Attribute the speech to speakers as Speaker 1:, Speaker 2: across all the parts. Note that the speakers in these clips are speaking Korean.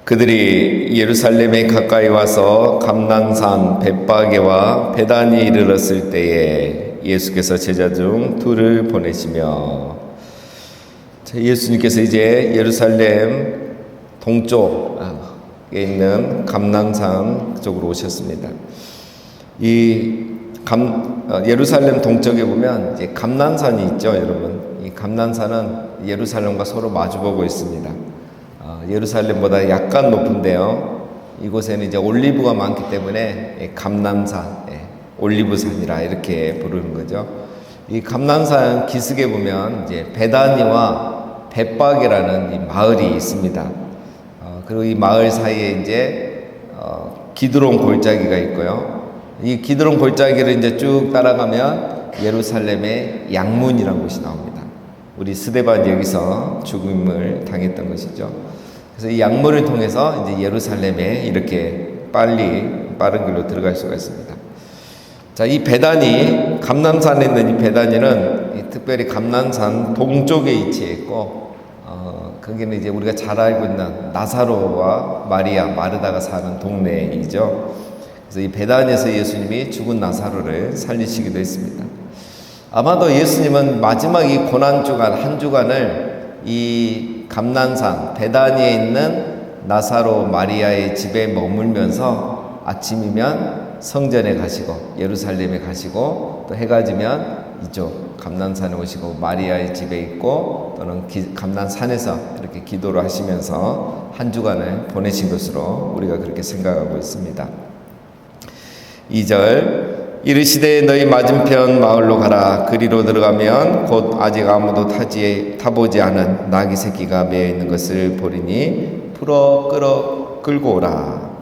Speaker 1: 그들이 예루살렘에 가까이 와서 감난산 벳바게와 베단에 이르렀을 때에 예수께서 제자 중 둘을 보내시며, 예수님께서 이제 예루살렘 동쪽에 있는 감난산 쪽으로 오셨습니다. 예루살렘 동쪽에 보면 이제 감난산이 있죠, 여러분. 이 감난산은 예루살렘과 서로 마주보고 있습니다. 예루살렘보다 약간 높은데요. 이곳에는 이제 올리브가 많기 때문에 감난산, 올리브산이라 이렇게 부르는 거죠. 이 감난산 기슭에 보면 이제 베다니와 벳바게라는 이 마을이 있습니다. 그리고 이 마을 사이에 이제 기드론 골짜기가 있고요. 이 기드론 골짜기를 이제 쭉 따라가면 예루살렘의 양문이라는 곳이 나옵니다. 우리 스데반 여기서 죽음을 당했던 것이죠. 그래서 이 양문을 통해서 이제 예루살렘에 이렇게 빠른 길로 들어갈 수가 있습니다. 자, 이 베다니, 감난산에 있는 이 베다니는 특별히 감난산 동쪽에 위치해 있고, 거기는 이제 우리가 잘 알고 있는 나사로와 마리아, 마르다가 사는 동네이죠. 그래서 이 베다니에서 예수님이 죽은 나사로를 살리시기도 했습니다. 아마도 예수님은 마지막 이 고난 주간, 한 주간을 이 감난산 베다니에 있는 나사로 마리아의 집에 머물면서 아침이면 성전에 가시고 예루살렘에 가시고 또 해가 지면 이쪽 감난산에 오시고 마리아의 집에 있고 또는 감난산에서 이렇게 기도를 하시면서 한 주간을 보내신 것으로 우리가 그렇게 생각하고 있습니다. 2절, 이르시되 너희 맞은편 마을로 가라. 그리로 들어가면 곧 아직 아무도 타보지 않은 나귀 새끼가 매어 있는 것을 보리니 풀어 끌고 오라.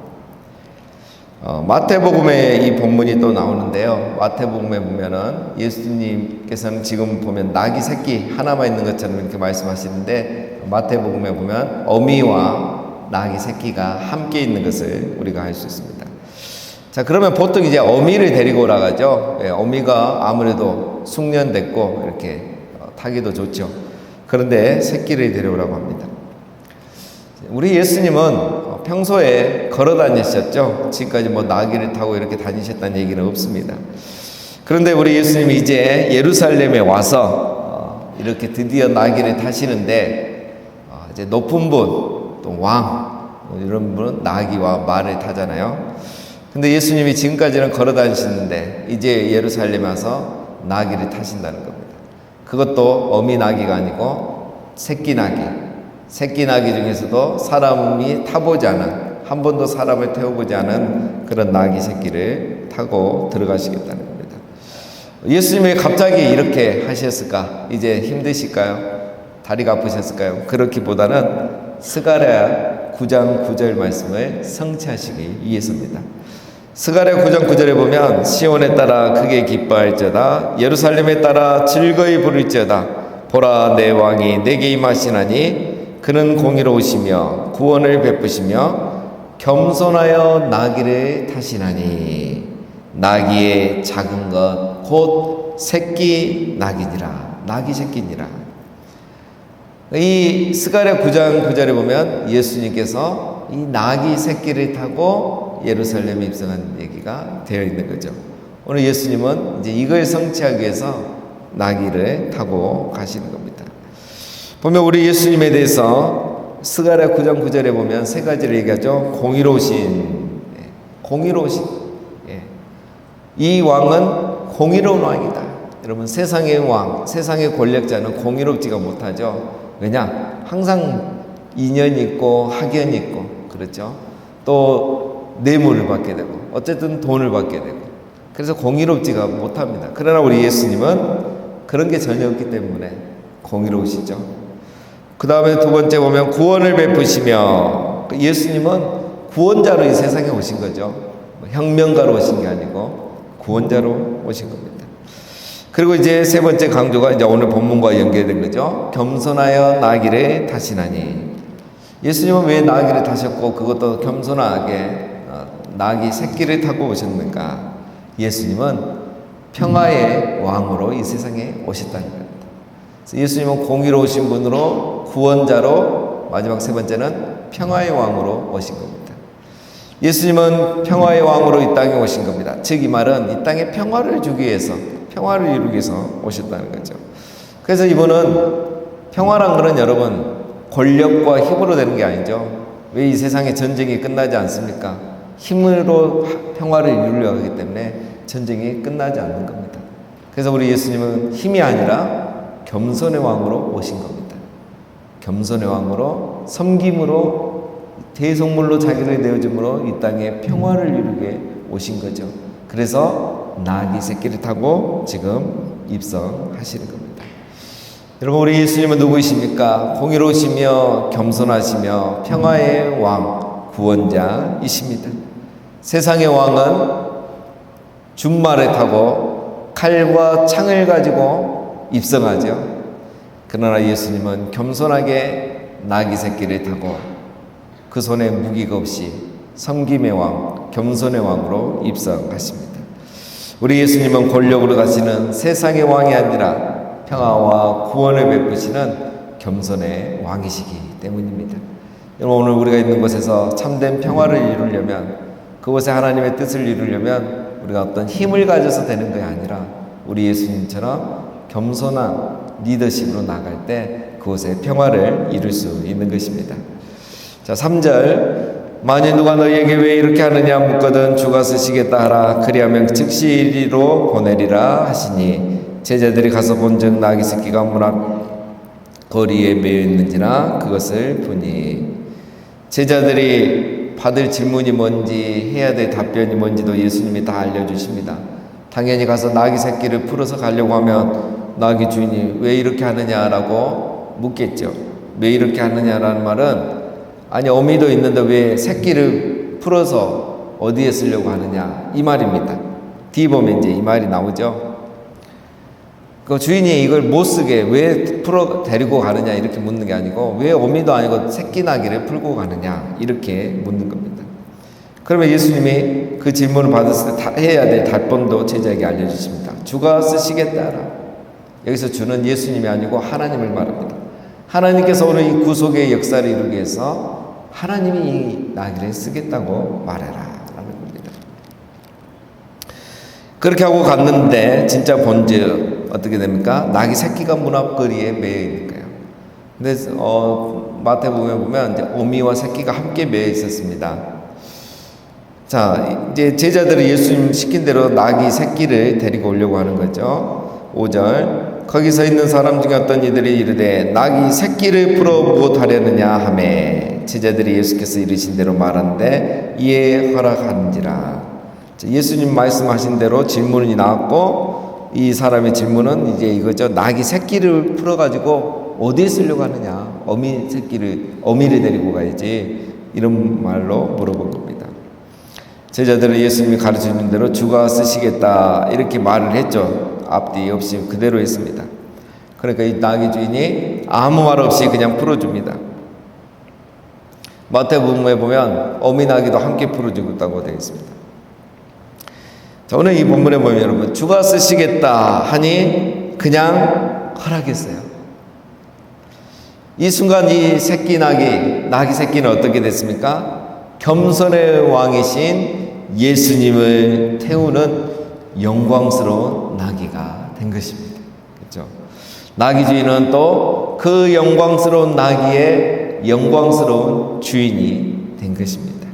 Speaker 1: 마태복음에 이 본문이 또 나오는데요. 마태복음에 보면은 예수님께서는 지금 보면 나귀 새끼 하나만 있는 것처럼 이렇게 말씀하시는데, 마태복음에 보면 어미와 나귀 새끼가 함께 있는 것을 우리가 알 수 있습니다. 자, 그러면 보통 이제 어미를 데리고 오라고 하죠. 어미가 아무래도 숙련됐고 이렇게 타기도 좋죠. 그런데 새끼를 데려오라고 합니다. 우리 예수님은 평소에 걸어 다니셨죠. 지금까지 뭐 나귀를 타고 이렇게 다니셨다는 얘기는 없습니다. 그런데 우리 예수님이 이제 예루살렘에 와서 이렇게 드디어 나귀를 타시는데, 이제 높은 분, 또 왕, 이런 분은 나귀와 말을 타잖아요. 근데 예수님이 지금까지는 걸어 다니시는데 이제 예루살렘에 와서 나귀를 타신다는 겁니다. 그것도 어미 나귀가 아니고 새끼 나귀. 새끼 나귀 중에서도 사람이 타보지 않은, 한 번도 사람을 태워보지 않은 그런 나귀 새끼를 타고 들어가시겠다는 겁니다. 예수님이 갑자기 이렇게 하셨을까? 이제 힘드실까요? 다리가 아프셨을까요? 그렇기보다는 스가랴 9장 9절 말씀을 성취하시기 위해서입니다. 스가랴 9장 9절에 보면 시온에 따라 크게 기뻐할지어다, 예루살렘에 따라 즐거이 부를지어다. 보라, 내 왕이 내게 임하시나니 그는 공의로우시며 구원을 베푸시며 겸손하여 나귀를 타시나니 나귀의 작은 것 곧 새끼 나귀니라. 나귀 새끼니라. 이 스가랴 9장 9절에 보면 예수님께서 이 나귀 새끼를 타고 예루살렘에 입성한 얘기가 되어 있는 거죠. 오늘 예수님은 이제 이걸 성취하기 위해서 나귀를 타고 가시는 겁니다. 보면 우리 예수님에 대해서 스가랴 9장 9절에 보면 세 가지를 얘기하죠. 공의로우신, 이 왕은 공의로운 왕이다. 여러분, 세상의 왕, 세상의 권력자는 공의롭지가 못하죠. 왜냐? 항상 이년이 있고 학연이 있고 그렇죠. 또 뇌물을 받게 되고 어쨌든 돈을 받게 되고, 그래서 공의롭지가 못합니다. 그러나 우리 예수님은 그런 게 전혀 없기 때문에 공의로우시죠. 그 다음에 두 번째 보면 구원을 베푸시며, 예수님은 구원자로 이 세상에 오신 거죠. 혁명가로 오신 게 아니고 구원자로 오신 겁니다. 그리고 이제 세 번째 강조가 이제 오늘 본문과 연결된 거죠. 겸손하여 나귀를 타시나니. 예수님은 왜 나귀를 타셨고 그것도 겸손하게 나귀 새끼를 타고 오셨는가? 예수님은 평화의 왕으로 이 세상에 오셨다는 겁니다. 그래서 예수님은 공의로우신 분으로 구원자로 마지막 세 번째는 평화의 왕으로 오신 겁니다. 예수님은 평화의 왕으로 이 땅에 오신 겁니다. 즉 이 말은 이 땅에 평화를 주기 위해서, 평화를 이루기 위해서 오셨다는 거죠. 그래서 이분은 평화란 것은 여러분 권력과 힘으로 되는 게 아니죠. 왜 이 세상에 전쟁이 끝나지 않습니까? 힘으로 평화를 이루려고 하기 때문에 전쟁이 끝나지 않는 겁니다. 그래서 우리 예수님은 힘이 아니라 겸손의 왕으로 오신 겁니다. 겸손의 왕으로 섬김으로 대속물로 자기를 내어줌으로 이 땅에 평화를 이루게 오신 거죠. 그래서 나귀 새끼를 타고 지금 입성하시는 겁니다. 여러분, 우리 예수님은 누구이십니까? 공의로우시며 겸손하시며 평화의 왕, 구원자이십니다. 세상의 왕은 준말을 타고 칼과 창을 가지고 입성하죠. 그러나 예수님은 겸손하게 나귀 새끼를 타고 그 손에 무기가 없이 섬김의 왕, 겸손의 왕으로 입성하십니다. 우리 예수님은 권력으로 가시는 세상의 왕이 아니라 평화와 구원을 베푸시는 겸손의 왕이시기 때문입니다. 여러분, 오늘 우리가 있는 곳에서 참된 평화를 이루려면, 그곳에 하나님의 뜻을 이루려면 우리가 어떤 힘을 가져서 되는 것이 아니라 우리 예수님처럼 겸손한 리더십으로 나갈 때 그곳에 평화를 이룰 수 있는 것입니다. 자, 3절. 만일 누가 너희에게 왜 이렇게 하느냐 묻거든 주가 쓰시겠다 하라. 그리하면 즉시 이리로 보내리라 하시니 제자들이 가서 본즉 나귀 새끼가 문 앞 거리에 매여 있는지나 그것을 보니. 제자들이 받을 질문이 뭔지 해야 될 답변이 뭔지도 예수님이 다 알려주십니다. 당연히 가서 나귀 새끼를 풀어서 가려고 하면 나귀 주인이 왜 이렇게 하느냐라고 묻겠죠. 왜 이렇게 하느냐라는 말은 아니 어미도 있는데 왜 새끼를 풀어서 어디에 쓰려고 하느냐 이 말입니다. 뒤에 보면 이제 이 말이 나오죠. 그 주인이 이걸 못 쓰게 왜 풀어 데리고 가느냐 이렇게 묻는 게 아니고 왜 어미도 아니고 새끼 나귀를 풀고 가느냐 이렇게 묻는 겁니다. 그러면 예수님이 그 질문을 받았을 때 해야 될 답변도 제자에게 알려주십니다. 주가 쓰시겠다라. 여기서 주는 예수님이 아니고 하나님을 말합니다. 하나님께서 오늘 이 구속의 역사를 이루기 위해서 하나님이 이 나귀를 쓰겠다고 말해라 라는 겁니다. 그렇게 하고 갔는데 진짜 본즉 어떻게 됩니까? 나귀 새끼가 문 앞거리에 매여 있는 거예요. 근데 마태복음에 보면 이제 어미와 새끼가 함께 매여 있었습니다. 자, 이제 제자들이 예수님 시킨 대로 나귀 새끼를 데리고 오려고 하는 거죠. 5절. 거기 서 있는 사람 중에 어떤 이들이 이르되 나귀 새끼를 풀어 무엇하려느냐 하매 제자들이 예수께서 이르신 대로 말하는데 이에 허락하는지라. 예수님 말씀하신 대로 질문이 나왔고 이 사람의 질문은 이제 이거죠. 나귀 새끼를 풀어가지고 어디에 쓰려고 하느냐. 어미를 데리고 가야지. 이런 말로 물어본 겁니다. 제자들은 예수님이 가르치는 대로 주가 쓰시겠다 이렇게 말을 했죠. 앞뒤 없이 그대로 했습니다. 그러니까 이 나귀 주인이 아무 말 없이 그냥 풀어줍니다. 마태복음에 보면 어미 나귀도 함께 풀어주겠다고 되어 있습니다. 자, 오늘 이 본문에 보면 여러분 주가 쓰시겠다 하니 그냥 허락했어요. 이 순간 이 새끼 나귀 새끼는 어떻게 됐습니까? 겸손의 왕이신 예수님을 태우는 영광스러운 나귀가 된 것입니다. 그렇죠? 나귀 주인은 또 그 영광스러운 나귀의 영광스러운 주인이 된 것입니다.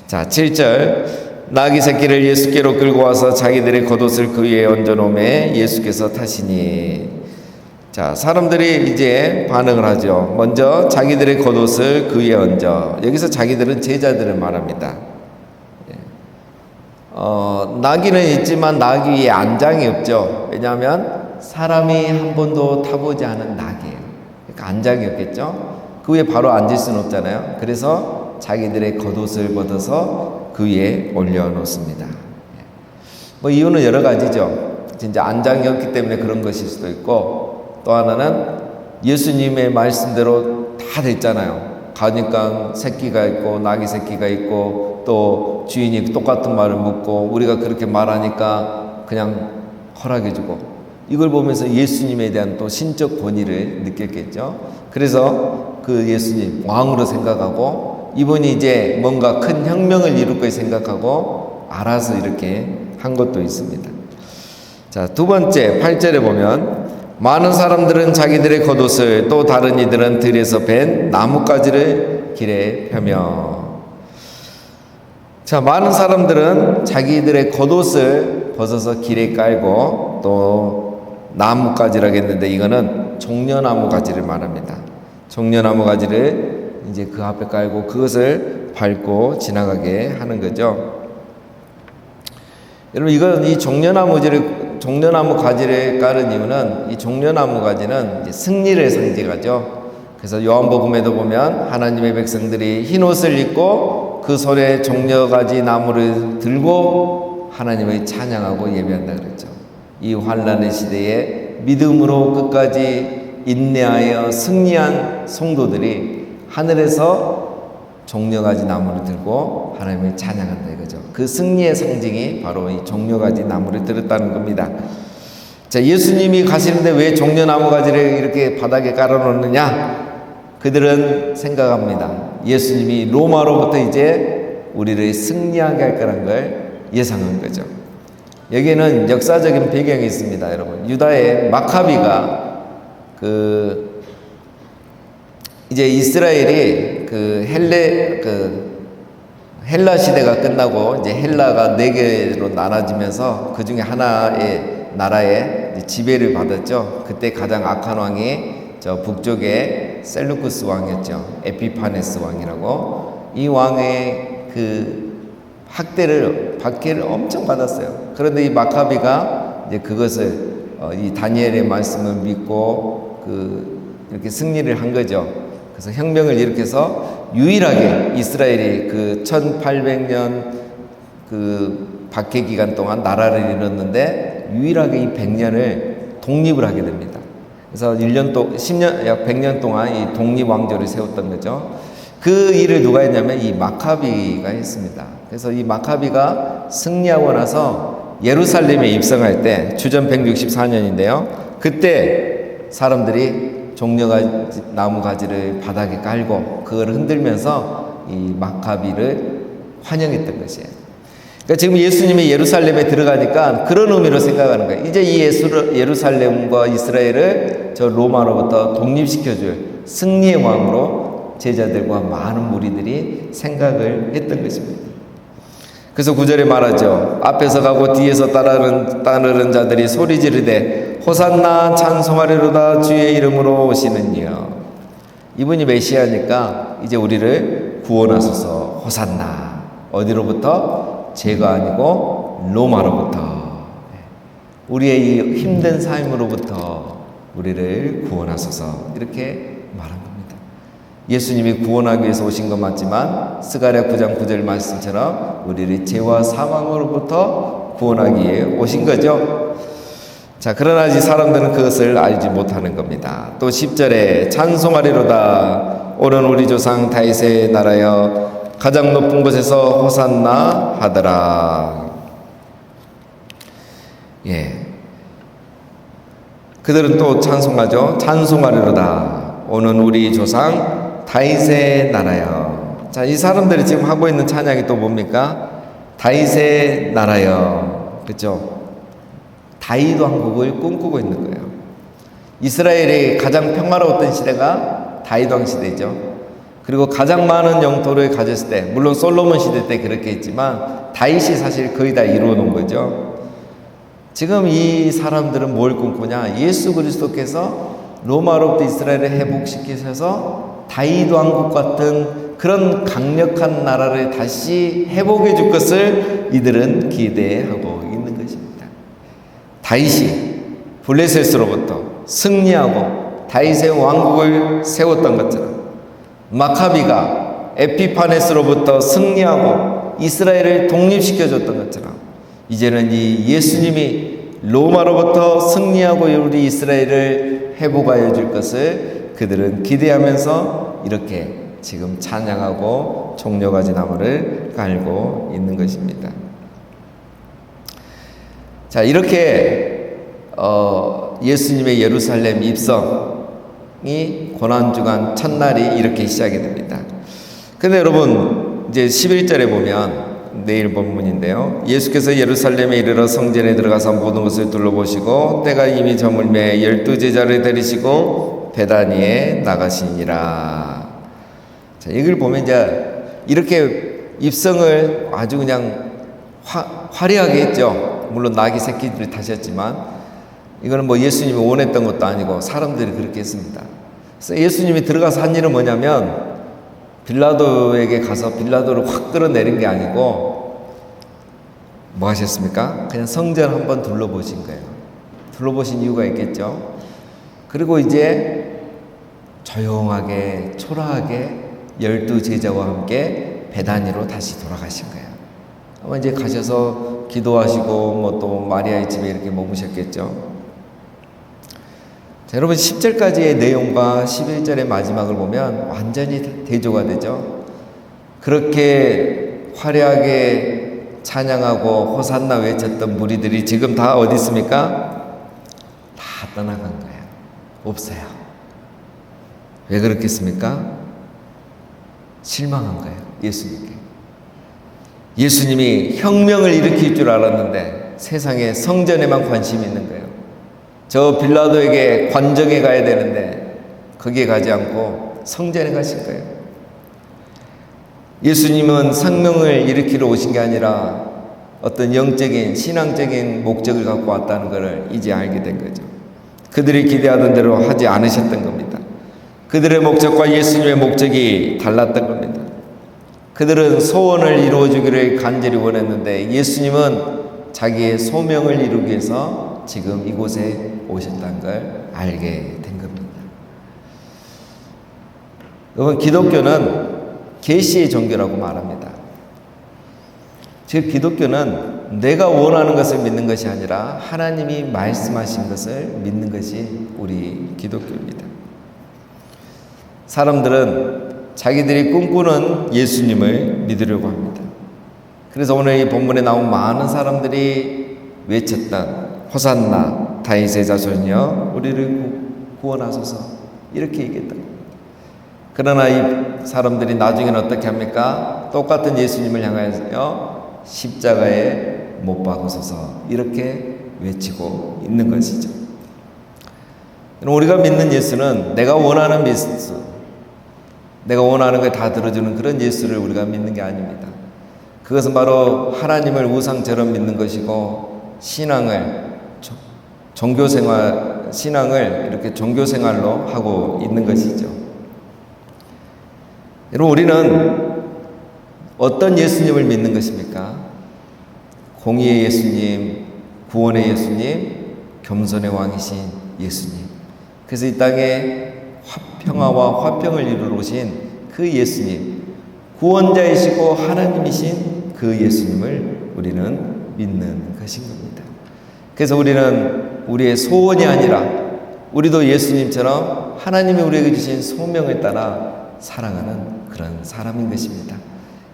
Speaker 1: 자, 7절. 나귀 새끼를 예수께로 끌고 와서 자기들의 겉옷을 그 위에 얹어놓음에 예수께서 타시니. 자, 사람들이 이제 반응을 하죠. 먼저 자기들의 겉옷을 그 위에 얹어. 여기서 자기들은 제자들을 말합니다. 나귀는 있지만 나귀 위에 안장이 없죠. 왜냐하면 사람이 한 번도 타보지 않은 나귀예요. 그러니까 안장이 없겠죠. 그 위에 바로 앉을 수는 없잖아요. 그래서 자기들의 겉옷을 벗어서 그 위에 올려놓습니다. 뭐 이유는 여러 가지죠. 진짜 안장이 없기 때문에 그런 것일 수도 있고, 또 하나는 예수님의 말씀대로 다 됐잖아요. 가니까 새끼가 있고 나귀 새끼가 있고 또 주인이 똑같은 말을 묻고 우리가 그렇게 말하니까 그냥 허락해주고, 이걸 보면서 예수님에 대한 또 신적 권위를 느꼈겠죠. 그래서 그 예수님 왕으로 생각하고 이분이 이제 뭔가 큰 혁명을 이룰 걸 생각하고 알아서 이렇게 한 것도 있습니다. 자, 두 번째 8절에 보면 많은 사람들은 자기들의 겉옷을 또 다른 이들은 들에서 벤 나뭇가지를 길에 펴며. 자, 많은 사람들은 자기들의 겉옷을 벗어서 길에 깔고 또 나뭇가지라고 했는데 이거는 종려나무 가지를 말합니다. 종려나무 가지를 이제 그 앞에 깔고 그것을 밟고 지나가게 하는 거죠. 여러분, 이건 이 종려나무 가지를 깔은 이유는 이 종려나무 가지는 이제 승리를 상징하죠. 그래서 요한복음에도 보면 하나님의 백성들이 흰 옷을 입고 그 손에 종려가지 나무를 들고 하나님을 찬양하고 예배한다 그랬죠. 이 환난의 시대에 믿음으로 끝까지 인내하여 승리한 성도들이 하늘에서 종려가지 나무를 들고 하나님을 찬양한다 이거죠. 그 승리의 상징이 바로 이 종려가지 나무를 들었다는 겁니다. 자, 예수님이 가시는데 왜 종려나무 가지를 이렇게 바닥에 깔아놓느냐? 그들은 생각합니다. 예수님이 로마로부터 이제 우리를 승리하게 할 거란 걸 예상한 거죠. 여기에는 역사적인 배경이 있습니다, 여러분. 유다의 마카비가 이제 이스라엘이 헬라 시대가 끝나고 이제 헬라가 4개로 나눠지면서 그 중에 하나의 나라에 지배를 받았죠. 그때 가장 악한 왕이 저 북쪽의 셀루쿠스 왕이었죠. 에피파네스 왕이라고. 이 왕의 박해를 엄청 받았어요. 그런데 이 마카비가 이제 그것을 이 다니엘의 말씀을 믿고 이렇게 승리를 한 거죠. 그래서 혁명을 일으켜서 유일하게 이스라엘이 1800년 박해 기간 동안 나라를 이뤘는데 유일하게 이 100년을 독립을 하게 됩니다. 그래서 약 100년 동안 이 독립 왕조를 세웠던 거죠. 그 일을 누가 했냐면 이 마카비가 했습니다. 그래서 이 마카비가 승리하고 나서 예루살렘에 입성할 때 주전 164년인데요. 그때 사람들이 종려가지 나무 가지를 바닥에 깔고 그걸 흔들면서 이 마카비를 환영했던 것이에요. 그러니까 지금 예수님이 예루살렘에 들어가니까 그런 의미로 생각하는 거예요. 이제 이 예루살렘과 이스라엘을 저 로마로부터 독립시켜줄 승리의 왕으로 제자들과 많은 무리들이 생각을 했던 것입니다. 그래서 9절에 말하죠. 앞에서 가고 뒤에서 따르는 자들이 소리 지르되 호산나 찬송하리로다 주의 이름으로 오시는 이여. 이분이 메시아니까 이제 우리를 구원하소서. 호산나. 어디로부터? 죄가 아니고 로마로부터. 우리의 이 힘든 삶으로부터 우리를 구원하소서. 이렇게 말한 겁니다. 예수님이 구원하기 위해서 오신 건 맞지만 스가랴 9장 9절 말씀처럼 우리를 죄와 사망으로부터 구원하기 위해 오신 거죠. 자, 그러나 이 사람들은 그것을 알지 못하는 겁니다. 또 10절에 찬송하리로다 오는 우리 조상 다윗의 나라여 가장 높은 곳에서 호산나 하더라. 그들은 또 찬송하죠. 찬송하리로다 오는 우리 조상 다윗의 나라여. 자, 이 사람들이 지금 하고 있는 찬양이 또 뭡니까? 다윗의 나라여. 그렇죠? 다윗 왕국을 꿈꾸고 있는 거예요. 이스라엘이 가장 평화로웠던 시대가 다윗 왕 시대죠. 그리고 가장 많은 영토를 가졌을 때, 물론 솔로몬 시대 때 그렇게 했지만 다윗이 사실 거의 다 이루어 놓은 거죠. 지금 이 사람들은 뭘 꿈꾸냐? 예수 그리스도께서 로마로부터 이스라엘을 회복시키셔서 다윗 왕국 같은 그런 강력한 나라를 다시 회복해 줄 것을 이들은 기대하고 있는 것입니다. 다윗이 블레셋으로부터 승리하고 다윗의 왕국을 세웠던 것처럼 마카비가 에피파네스로부터 승리하고 이스라엘을 독립시켜줬던 것처럼 이제는 이 예수님이 로마로부터 승리하고 우리 이스라엘을 회복하여 줄 것을 그들은 기대하면서 이렇게 지금 찬양하고 종려가지 나무를 깔고 있는 것입니다. 자, 이렇게 예수님의 예루살렘 입성을 고난주간 첫날이 이렇게 시작이 됩니다. 근데 여러분, 이제 11절에 보면 내일 본문인데요. 예수께서 예루살렘에 이르러 성전에 들어가서 모든 것을 둘러보시고 때가 이미 저물매 12제자를 데리시고 베다니에 나가시니라. 자, 이걸 보면 이제 이렇게 입성을 아주 그냥 화려하게 했죠. 물론 나귀 새끼들이 타셨지만 이거는 뭐 예수님이 원했던 것도 아니고 사람들이 그렇게 했습니다. 그래서 예수님이 들어가서 한 일은 뭐냐면 빌라도에게 가서 빌라도를 확 끌어내린 게 아니고 뭐 하셨습니까? 그냥 성전 한번 둘러보신 거예요. 둘러보신 이유가 있겠죠. 그리고 이제 조용하게 초라하게 12제자와 함께 베다니로 다시 돌아가신 거예요. 아마 이제 가셔서 기도하시고 뭐 또 마리아의 집에 이렇게 머무셨겠죠. 자, 여러분 10절까지의 내용과 11절의 마지막을 보면 완전히 대조가 되죠. 그렇게 화려하게 찬양하고 호산나 외쳤던 무리들이 지금 다 어디 있습니까? 다 떠나간 거예요. 없어요. 왜 그렇겠습니까? 실망한 거예요. 예수님께. 예수님이 혁명을 일으킬 줄 알았는데 세상에 성전에만 관심이 있는 거예요. 저 빌라도에게 관정에 가야 되는데 거기에 가지 않고 성전에 가신 거예요. 예수님은 생명을 일으키러 오신 게 아니라 어떤 영적인 신앙적인 목적을 갖고 왔다는 것을 이제 알게 된 거죠. 그들이 기대하던 대로 하지 않으셨던 겁니다. 그들의 목적과 예수님의 목적이 달랐던 겁니다. 그들은 소원을 이루어주기를 간절히 원했는데 예수님은 자기의 소명을 이루기 위해서 지금 이곳에 오셨다는 걸 알게 된 겁니다. 여러분, 기독교는 계시의 종교라고 말합니다. 즉 기독교는 내가 원하는 것을 믿는 것이 아니라 하나님이 말씀하신 것을 믿는 것이 우리 기독교입니다. 사람들은 자기들이 꿈꾸는 예수님을 믿으려고 합니다. 그래서 오늘 이 본문에 나온 많은 사람들이 외쳤던 호산나 다윗의 자손이여 우리를 구원하소서 이렇게 얘기했던 겁니다. 그러나 이 사람들이 나중에는 어떻게 합니까? 똑같은 예수님을 향하여 십자가에 못 박으소서 이렇게 외치고 있는 것이죠. 우리가 믿는 예수는 내가 원하는 예수, 내가 원하는 걸 다 들어주는 그런 예수를 우리가 믿는 게 아닙니다. 그것은 바로 하나님을 우상처럼 믿는 것이고 신앙을 종교생활, 신앙을 이렇게 종교생활로 하고 있는 것이죠. 여러분, 우리는 어떤 예수님을 믿는 것입니까? 공의의 예수님, 구원의 예수님, 겸손의 왕이신 예수님. 그래서 이 땅에 평화와 화평을 이루러 오신 그 예수님, 구원자이시고 하나님이신 그 예수님을 우리는 믿는 것인 겁니다. 그래서 우리는 우리의 소원이 아니라 우리도 예수님처럼 하나님이 우리에게 주신 소명에 따라 살아가는 그런 사람인 것입니다.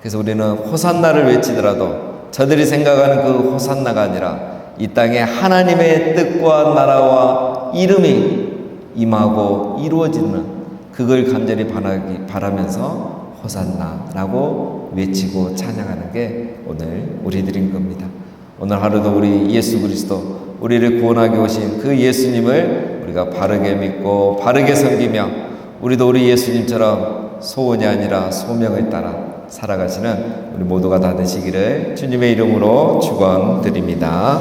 Speaker 1: 그래서 우리는 호산나를 외치더라도 저들이 생각하는 그 호산나가 아니라 이 땅에 하나님의 뜻과 나라와 이름이 임하고 이루어지는 그걸 간절히 바라면서 호산나라고 외치고 찬양하는 게 오늘 우리들인 겁니다. 오늘 하루도 우리 예수 그리스도 우리를 구원하게 오신 그 예수님을 우리가 바르게 믿고 바르게 섬기며 우리도 우리 예수님처럼 소원이 아니라 소명을 따라 살아가시는 우리 모두가 다 되시기를 주님의 이름으로 축원드립니다.